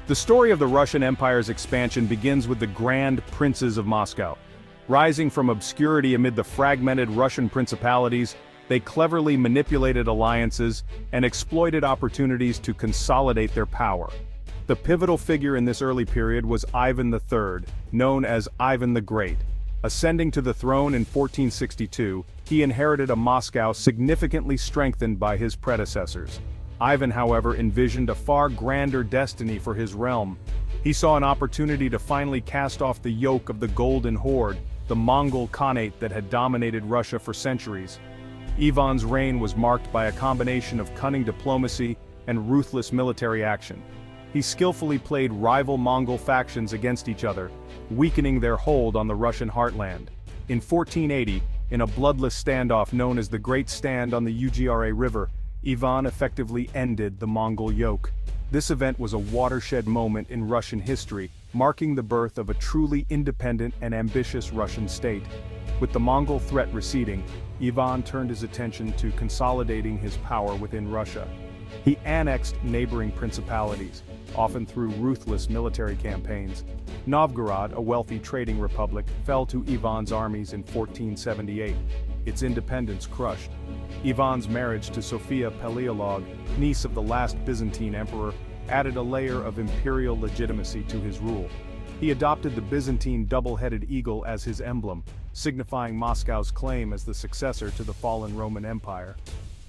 The story of the Russian Empire's expansion begins with the Grand Princes of Moscow. Rising from obscurity amid the fragmented Russian principalities, they cleverly manipulated alliances and exploited opportunities to consolidate their power. The pivotal figure in this early period was Ivan III, known as Ivan the Great. Ascending to the throne in 1462, he inherited a Moscow significantly strengthened by his predecessors. Ivan, however, envisioned a far grander destiny for his realm. He saw an opportunity to finally cast off the yoke of the Golden Horde, the Mongol Khanate that had dominated Russia for centuries. Ivan's reign was marked by a combination of cunning diplomacy and ruthless military action. He skillfully played rival Mongol factions against each other, weakening their hold on the Russian heartland. In 1480, in a bloodless standoff known as the Great Stand on the Ugra River, Ivan effectively ended the Mongol yoke. This event was a watershed moment in Russian history, marking the birth of a truly independent and ambitious Russian state. With the Mongol threat receding, Ivan turned his attention to consolidating his power within Russia. He annexed neighboring principalities, often through ruthless military campaigns. Novgorod, a wealthy trading republic, fell to Ivan's armies in 1478, its independence crushed. Ivan's marriage to Sophia Paleolog, niece of the last Byzantine emperor, added a layer of imperial legitimacy to his rule. He adopted the Byzantine double-headed eagle as his emblem, signifying Moscow's claim as the successor to the fallen Roman Empire.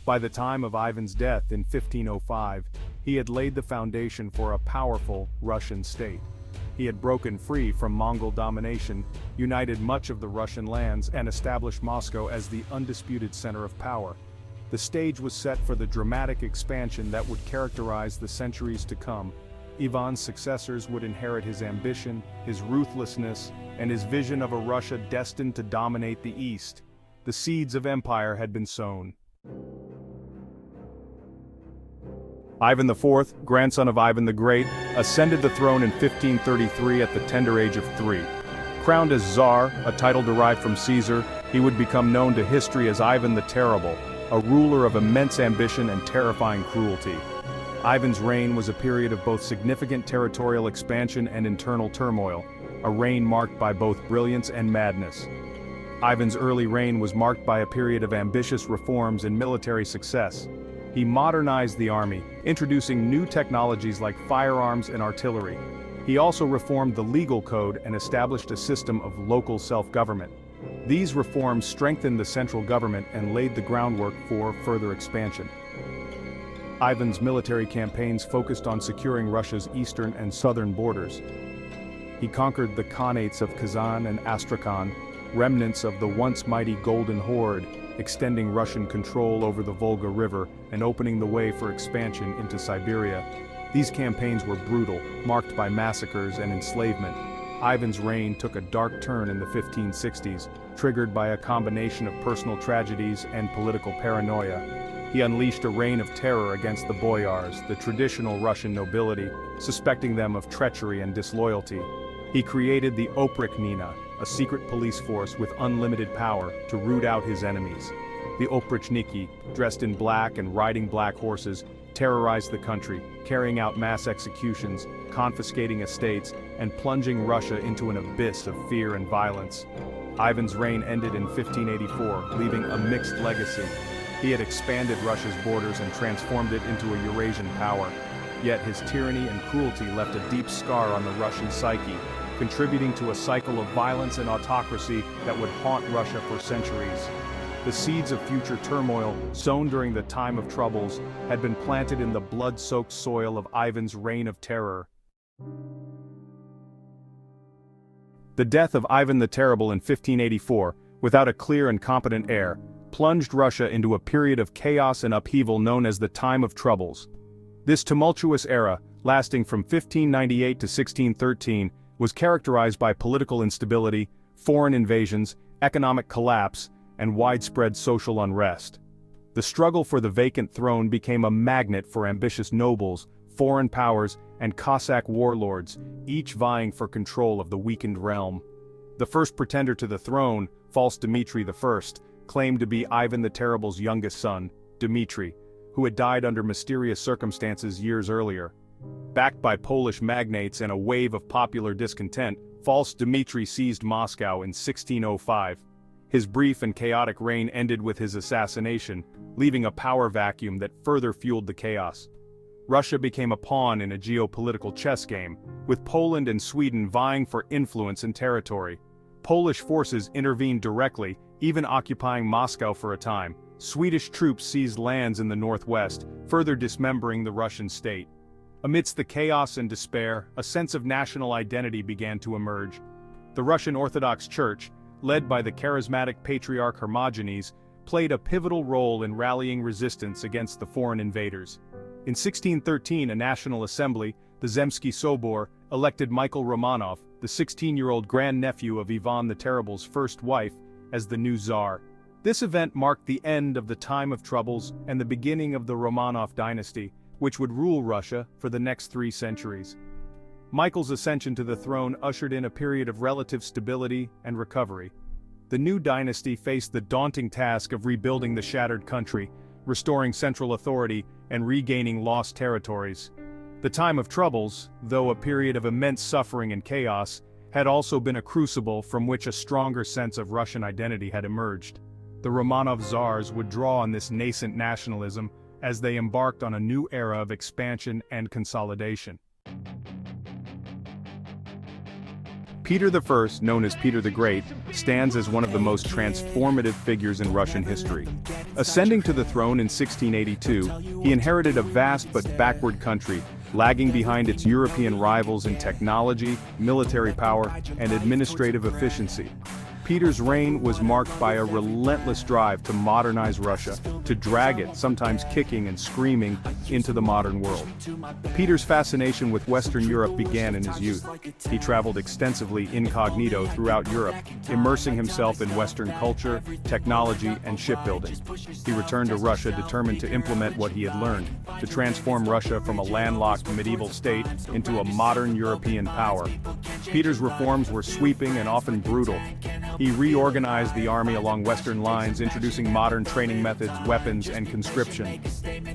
By the time of Ivan's death in 1505, he had laid the foundation for a powerful Russian state. He had broken free from Mongol domination, united much of the Russian lands, and established Moscow as the undisputed center of power. The stage was set for the dramatic expansion that would characterize the centuries to come. Ivan's successors would inherit his ambition, his ruthlessness, and his vision of a Russia destined to dominate the East. The seeds of empire had been sown. Ivan IV, grandson of Ivan the Great, ascended the throne in 1533 at the tender age of 3. Crowned as Tsar, a title derived from Caesar, he would become known to history as Ivan the Terrible, a ruler of immense ambition and terrifying cruelty. Ivan's reign was a period of both significant territorial expansion and internal turmoil, a reign marked by both brilliance and madness. Ivan's early reign was marked by a period of ambitious reforms and military success. He modernized the army, introducing new technologies like firearms and artillery. He also reformed the legal code and established a system of local self-government. These reforms strengthened the central government and laid the groundwork for further expansion. Ivan's military campaigns focused on securing Russia's eastern and southern borders. He conquered the Khanates of Kazan and Astrakhan, remnants of the once mighty Golden Horde, extending Russian control over the Volga River and opening the way for expansion into Siberia. These campaigns were brutal, marked by massacres and enslavement. Ivan's reign took a dark turn in the 1560s, triggered by a combination of personal tragedies and political paranoia. He unleashed a reign of terror against the boyars, the traditional Russian nobility, suspecting them of treachery and disloyalty. He created the Oprichnina, a secret police force with unlimited power to root out his enemies. The Oprichniki, dressed in black and riding black horses, terrorized the country, carrying out mass executions, confiscating estates, and plunging Russia into an abyss of fear and violence. Ivan's reign ended in 1584, leaving a mixed legacy. He had expanded Russia's borders and transformed it into a Eurasian power. Yet his tyranny and cruelty left a deep scar on the Russian psyche, contributing to a cycle of violence and autocracy that would haunt Russia for centuries. The seeds of future turmoil, sown during the time of troubles, had been planted in the blood-soaked soil of Ivan's reign of terror. The death of Ivan the Terrible in 1584, without a clear and competent heir, plunged Russia into a period of chaos and upheaval known as the Time of Troubles. This tumultuous era, lasting from 1598 to 1613, was characterized by political instability, foreign invasions, economic collapse, and widespread social unrest. The struggle for the vacant throne became a magnet for ambitious nobles, foreign powers, and Cossack warlords, each vying for control of the weakened realm. The first pretender to the throne, false Dmitry I, claimed to be Ivan the Terrible's youngest son, Dmitry, who had died under mysterious circumstances years earlier. Backed by Polish magnates and a wave of popular discontent, false Dmitry seized Moscow in 1605. His brief and chaotic reign ended with his assassination, leaving a power vacuum that further fueled the chaos. Russia became a pawn in a geopolitical chess game, with Poland and Sweden vying for influence and territory. Polish forces intervened directly, even occupying Moscow for a time. Swedish troops seized lands in the northwest, further dismembering the Russian state. Amidst the chaos and despair, a sense of national identity began to emerge. The Russian Orthodox Church, led by the charismatic patriarch Hermogenes, played a pivotal role in rallying resistance against the foreign invaders. In 1613, a national assembly, the Zemsky Sobor, elected Michael Romanov, the 16-year-old grandnephew of Ivan the Terrible's first wife, as the new Tsar. This event marked the end of the time of troubles and the beginning of the Romanov dynasty, which would rule Russia for the next 3 centuries. Michael's ascension to the throne ushered in a period of relative stability and recovery. The new dynasty faced the daunting task of rebuilding the shattered country, restoring central authority, and regaining lost territories. The time of troubles, though a period of immense suffering and chaos, had also been a crucible from which a stronger sense of Russian identity had emerged. The Romanov Tsars would draw on this nascent nationalism as they embarked on a new era of expansion and consolidation. Peter I, known as Peter the Great, stands as one of the most transformative figures in Russian history. Ascending to the throne in 1682, he inherited a vast but backward country, lagging behind its European rivals in technology, military power, and administrative efficiency. Peter's reign was marked by a relentless drive to modernize Russia, to drag it, sometimes kicking and screaming, into the modern world. Peter's fascination with Western Europe began in his youth. He traveled extensively incognito throughout Europe, immersing himself in Western culture, technology, and shipbuilding. He returned to Russia determined to implement what he had learned, to transform Russia from a landlocked medieval state into a modern European power. Peter's reforms were sweeping and often brutal. He reorganized the army along Western lines, introducing modern training methods, weapons, and conscription.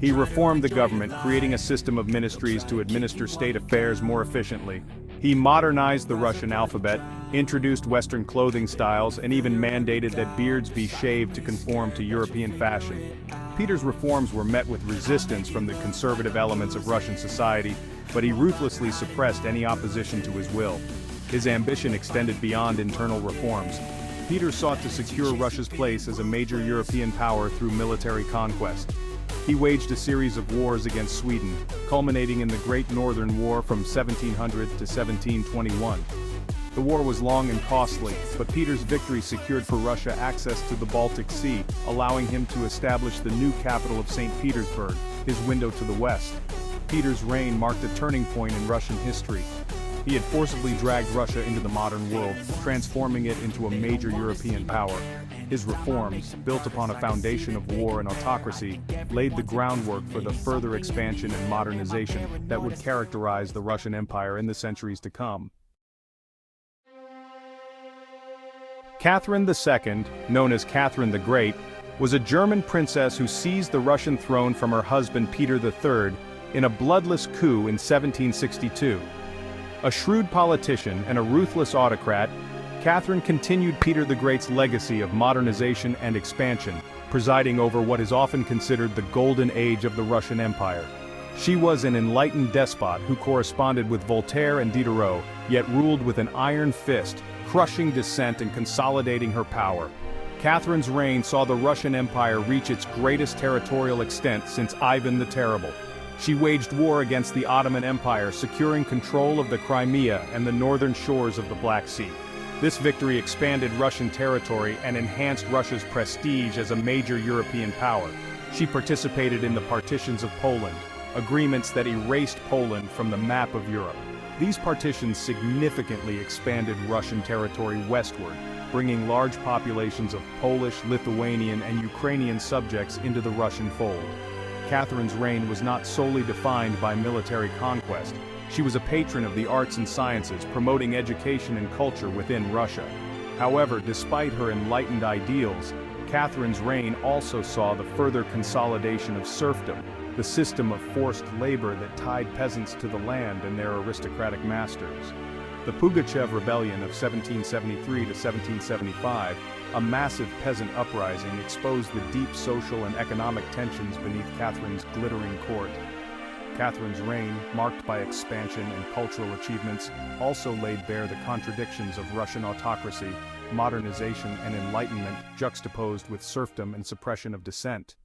He reformed the government, creating a system of ministries to administer state affairs more efficiently. He modernized the Russian alphabet, introduced Western clothing styles, and even mandated that beards be shaved to conform to European fashion. Peter's reforms were met with resistance from the conservative elements of Russian society, but he ruthlessly suppressed any opposition to his will. His ambition extended beyond internal reforms. Peter sought to secure Russia's place as a major European power through military conquest. He waged a series of wars against Sweden, culminating in the Great Northern War from 1700 to 1721. The war was long and costly, but Peter's victory secured for Russia access to the Baltic Sea, allowing him to establish the new capital of St. Petersburg, his window to the west. Peter's reign marked a turning point in Russian history. He had forcibly dragged Russia into the modern world, transforming it into a major European power. His reforms, built upon a foundation of war and autocracy, laid the groundwork for the further expansion and modernization that would characterize the Russian Empire in the centuries to come. Catherine II, known as Catherine the Great, was a German princess who seized the Russian throne from her husband Peter III in a bloodless coup in 1762. A shrewd politician and a ruthless autocrat, Catherine continued Peter the Great's legacy of modernization and expansion, presiding over what is often considered the golden age of the Russian Empire. She was an enlightened despot who corresponded with Voltaire and Diderot, yet ruled with an iron fist, crushing dissent and consolidating her power. Catherine's reign saw the Russian Empire reach its greatest territorial extent since Ivan the Terrible. She waged war against the Ottoman Empire, securing control of the Crimea and the northern shores of the Black Sea. This victory expanded Russian territory and enhanced Russia's prestige as a major European power. She participated in the partitions of Poland, agreements that erased Poland from the map of Europe. These partitions significantly expanded Russian territory westward, bringing large populations of Polish, Lithuanian, and Ukrainian subjects into the Russian fold. Catherine's reign was not solely defined by military conquest. She was a patron of the arts and sciences, promoting education and culture within Russia. However, despite her enlightened ideals, Catherine's reign also saw the further consolidation of serfdom. the system of forced labor that tied peasants to the land and their aristocratic masters. The Pugachev Rebellion of 1773 to 1775, a massive peasant uprising, exposed the deep social and economic tensions beneath Catherine's glittering court. Catherine's reign, marked by expansion and cultural achievements, also laid bare the contradictions of Russian autocracy, modernization and enlightenment juxtaposed with serfdom and suppression of dissent.